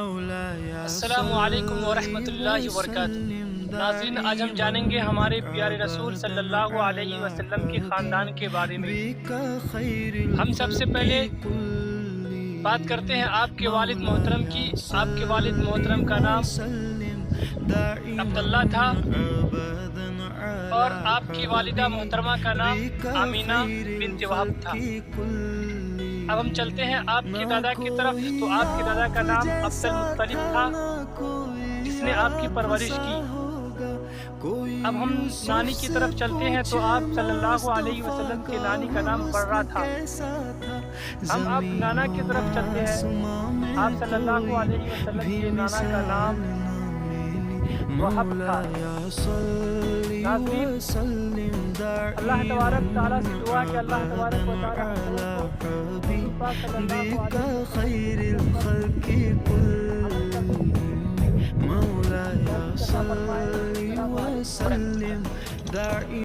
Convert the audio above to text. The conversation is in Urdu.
السلام علیکم ورحمۃ اللہ وبرکاتہ۔ ناظرین، آج ہم جانیں گے ہمارے پیارے رسول صلی اللہ علیہ وسلم کے خاندان کے بارے میں۔ ہم سب سے پہلے بات کرتے ہیں آپ کے والد محترم کی۔ آپ کے والد محترم کا نام عبداللہ تھا اور آپ کی والدہ محترمہ کا نام آمینہ بنت وہب تھا۔ اب ہم چلتے ہیں آپ کے دادا کی طرف، تو آپ کے دادا کا نام عبد المطلب تھا جس نے آپ کی پرورش کی۔ اب ہم نانی کی طرف چلتے ہیں، تو آپ صلی اللہ علیہ وسلم کے نانی کا نام برہ تھا۔ ہم اب نانا کی طرف چلتے ہیں، آپ صلی اللہ علیہ وسلم کے نانا کا نام وہب تھا۔ ناظرین، اللہ تبارک تعالیٰ سے دعا کہ اللہ تبارک و تعالیٰ بك خير الخلق كلهم مولاي صل وسلم دائما